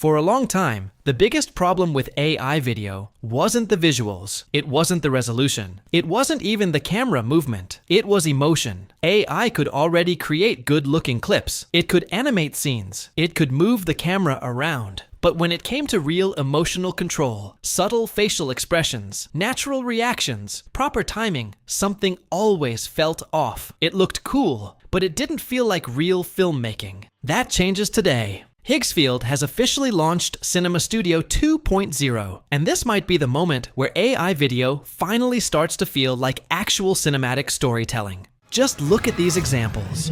For a long time, the biggest problem with AI video wasn't the visuals, it wasn't the resolution, it wasn't even the camera movement, it was emotion. AI could already create good-looking clips, it could animate scenes, it could move the camera around. But when it came to real emotional control, subtle facial expressions, natural reactions, proper timing, something always felt off. It looked cool, but it didn't feel like real filmmaking. That changes today. Higgsfield has officially launched Cinema Studio 2.0, and this might be the moment where AI video finally starts to feel like actual cinematic storytelling. Just look at these examples.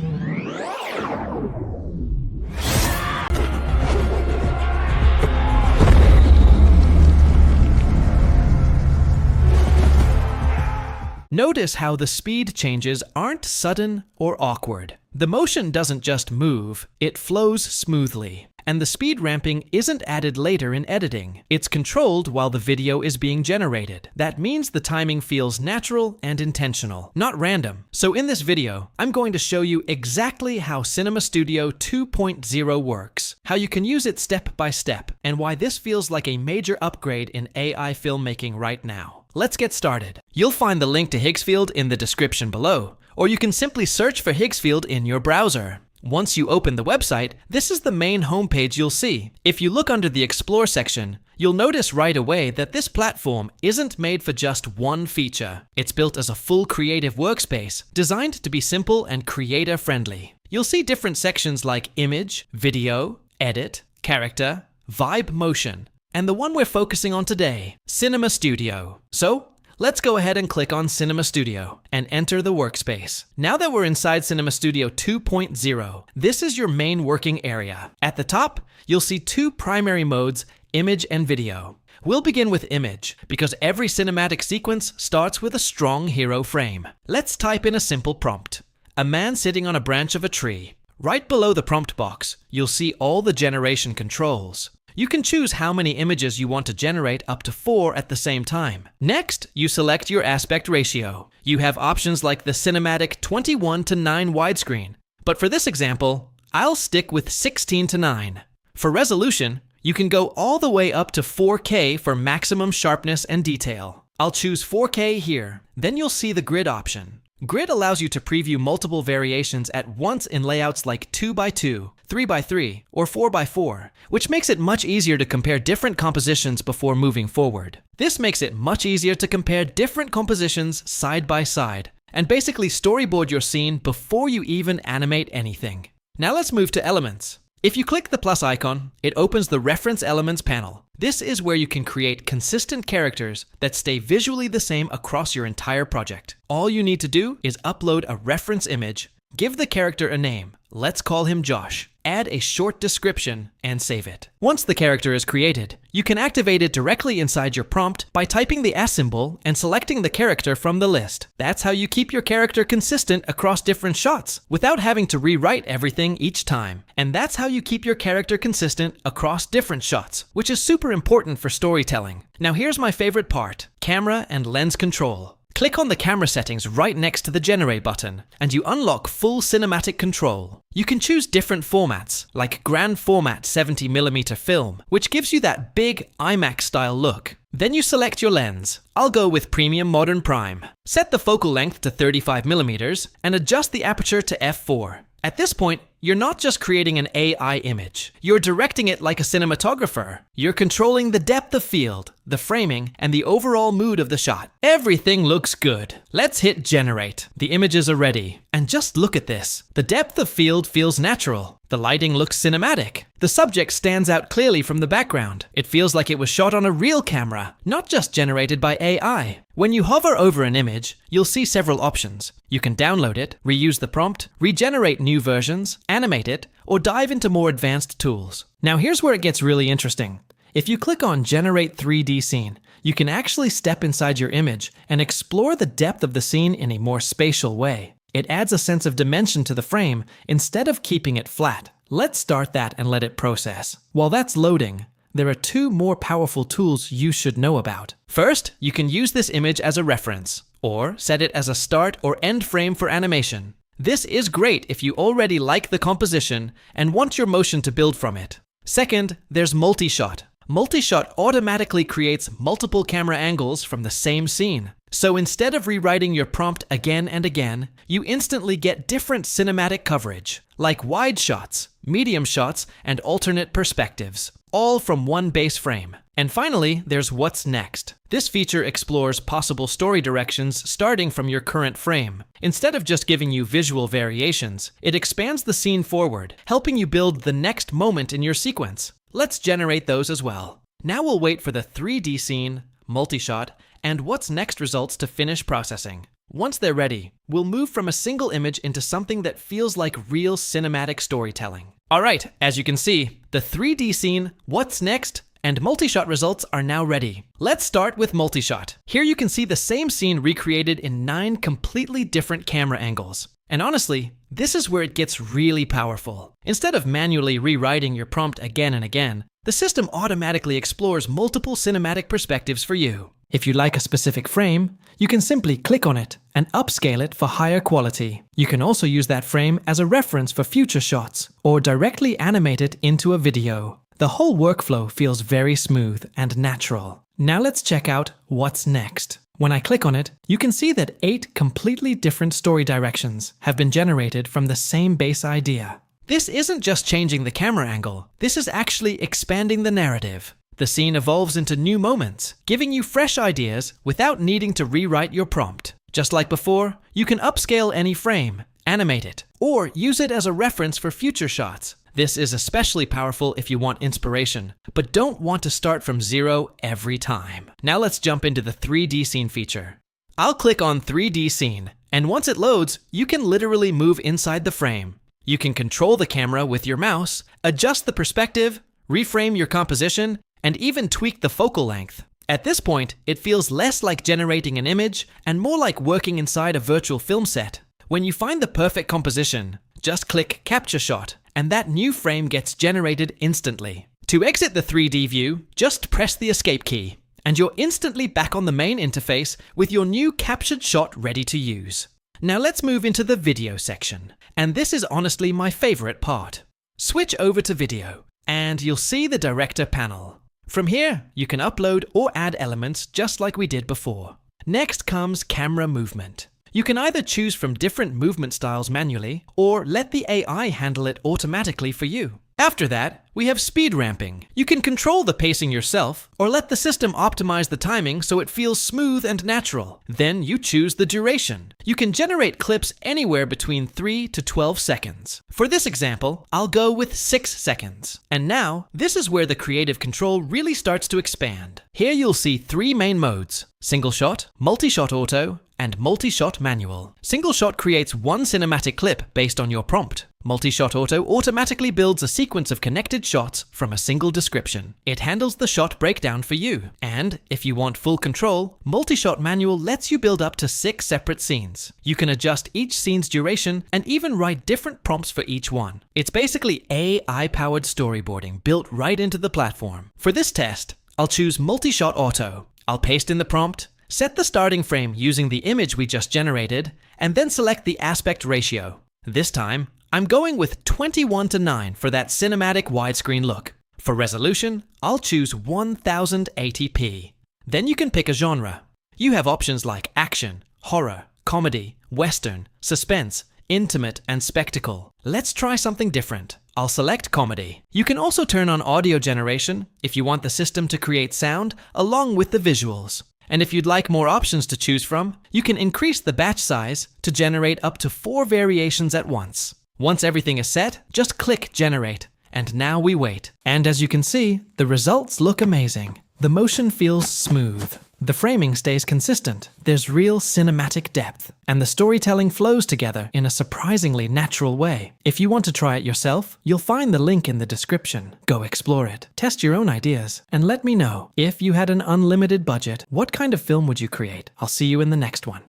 Notice how the speed changes aren't sudden or awkward. The motion doesn't just move, it flows smoothly. And the speed ramping isn't added later in editing. It's controlled while the video is being generated. That means the timing feels natural and intentional, not random. So in this video, I'm going to show you exactly how Cinema Studio 2.0 works, how you can use it step by step, and why this feels like a major upgrade in AI filmmaking right now. Let's get started. You'll find the link to Higgsfield in the description below, or you can simply search for Higgsfield in your browser. Once you open the website, this is the main homepage you'll see. If you look under the Explore section, you'll notice right away that this platform isn't made for just one feature. It's built as a full creative workspace, designed to be simple and creator-friendly. You'll see different sections like Image, Video, Edit, Character, Vibe Motion, and the one we're focusing on today, Cinema Studio. So, let's go ahead and click on Cinema Studio and enter the workspace. Now that we're inside Cinema Studio 2.0, this is your main working area. At the top, you'll see two primary modes, Image and Video. We'll begin with Image, because every cinematic sequence starts with a strong hero frame. Let's type in a simple prompt. A man sitting on a branch of a tree. Right below the prompt box, you'll see all the generation controls. You can choose how many images you want to generate, up to 4 at the same time. Next, you select your aspect ratio. You have options like the cinematic 21:9 widescreen, but for this example, I'll stick with 16:9. For resolution, you can go all the way up to 4K for maximum sharpness and detail. I'll choose 4K here. Then you'll see the grid option. Grid allows you to preview multiple variations at once in layouts like 2x2, 3x3, or 4x4, which makes it much easier to compare different compositions before moving forward. This makes it much easier to compare different compositions side by side, and basically storyboard your scene before you even animate anything. Now let's move to Elements. If you click the plus icon, it opens the Reference Elements panel. This is where you can create consistent characters that stay visually the same across your entire project. All you need to do is upload a reference image, give the character a name, let's call him Josh, add a short description, and save it. Once the character is created, you can activate it directly inside your prompt by typing the S symbol and selecting the character from the list. That's how you keep your character consistent across different shots without having to rewrite everything each time. And that's how you keep your character consistent across different shots, which is super important for storytelling. Now here's my favorite part, camera and lens control. Click on the camera settings right next to the Generate button, and you unlock full cinematic control. You can choose different formats, like Grand Format 70mm film, which gives you that big IMAX-style look. Then you select your lens. I'll go with Premium Modern Prime. Set the focal length to 35mm and adjust the aperture to f4. At this point, you're not just creating an AI image. You're directing it like a cinematographer. You're controlling the depth of field, the framing, and the overall mood of the shot. Everything looks good. Let's hit Generate. The images are ready. And just look at this. The depth of field feels natural. The lighting looks cinematic. The subject stands out clearly from the background. It feels like it was shot on a real camera, not just generated by AI. When you hover over an image, you'll see several options. You can download it, reuse the prompt, regenerate new versions, animate it, or dive into more advanced tools. Now here's where it gets really interesting. If you click on Generate 3D Scene, you can actually step inside your image and explore the depth of the scene in a more spatial way. It adds a sense of dimension to the frame instead of keeping it flat. Let's start that and let it process. While that's loading, there are two more powerful tools you should know about. First, you can use this image as a reference, or set it as a start or end frame for animation. This is great if you already like the composition and want your motion to build from it. Second, there's multishot. Multishot automatically creates multiple camera angles from the same scene. So instead of rewriting your prompt again and again, you instantly get different cinematic coverage, like wide shots, medium shots, and alternate perspectives, all from one base frame. And finally, there's What's Next. This feature explores possible story directions starting from your current frame. Instead of just giving you visual variations, it expands the scene forward, helping you build the next moment in your sequence. Let's generate those as well. Now we'll wait for the 3D scene, multishot, and What's Next results to finish processing. Once they're ready, we'll move from a single image into something that feels like real cinematic storytelling. Alright, as you can see, the 3D scene, What's Next, and multishot results are now ready. Let's start with multishot. Here you can see the same scene recreated in 9 completely different camera angles. And honestly, this is where it gets really powerful. Instead of manually rewriting your prompt again and again, the system automatically explores multiple cinematic perspectives for you. If you like a specific frame, you can simply click on it and upscale it for higher quality. You can also use that frame as a reference for future shots, or directly animate it into a video. The whole workflow feels very smooth and natural. Now let's check out What's Next. When I click on it, you can see that 8 completely different story directions have been generated from the same base idea. This isn't just changing the camera angle, this is actually expanding the narrative. The scene evolves into new moments, giving you fresh ideas without needing to rewrite your prompt. Just like before, you can upscale any frame, animate it, or use it as a reference for future shots. This is especially powerful if you want inspiration, but don't want to start from zero every time. Now let's jump into the 3D scene feature. I'll click on 3D scene, and once it loads, you can literally move inside the frame. You can control the camera with your mouse, adjust the perspective, reframe your composition, and even tweak the focal length. At this point, it feels less like generating an image and more like working inside a virtual film set. When you find the perfect composition, just click Capture Shot, and that new frame gets generated instantly. To exit the 3D view, just press the Escape key, and you're instantly back on the main interface with your new captured shot ready to use. Now let's move into the video section, and this is honestly my favorite part. Switch over to video, and you'll see the director panel. From here, you can upload or add elements just like we did before. Next comes camera movement. You can either choose from different movement styles manually, or let the AI handle it automatically for you. After that, we have speed ramping. You can control the pacing yourself, or let the system optimize the timing so it feels smooth and natural. Then you choose the duration. You can generate clips anywhere between 3 to 12 seconds. For this example, I'll go with 6 seconds. And now, this is where the creative control really starts to expand. Here you'll see 3 main modes: single shot, multi-shot auto, and multi-shot manual. Single shot creates one cinematic clip based on your prompt. Multi-shot auto automatically builds a sequence of connected shots from a single description. It handles the shot breakdown for you. And if you want full control, multi-shot manual lets you build up to 6 separate scenes. You can adjust each scene's duration and even write different prompts for each one. It's basically AI-powered storyboarding built right into the platform. For this test, I'll choose multi-shot auto. I'll paste in the prompt, set the starting frame using the image we just generated, and then select the aspect ratio. This time, I'm going with 21:9 for that cinematic widescreen look. For resolution, I'll choose 1080p. Then you can pick a genre. You have options like action, horror, comedy, western, suspense, intimate, and spectacle. Let's try something different. I'll select comedy. You can also turn on audio generation if you want the system to create sound along with the visuals. And if you'd like more options to choose from, you can increase the batch size to generate up to 4 variations at once. Once everything is set, just click Generate, and now we wait. And as you can see, the results look amazing. The motion feels smooth. The framing stays consistent. There's real cinematic depth, and the storytelling flows together in a surprisingly natural way. If you want to try it yourself, you'll find the link in the description. Go explore it, test your own ideas, and let me know, if you had an unlimited budget, what kind of film would you create? I'll see you in the next one.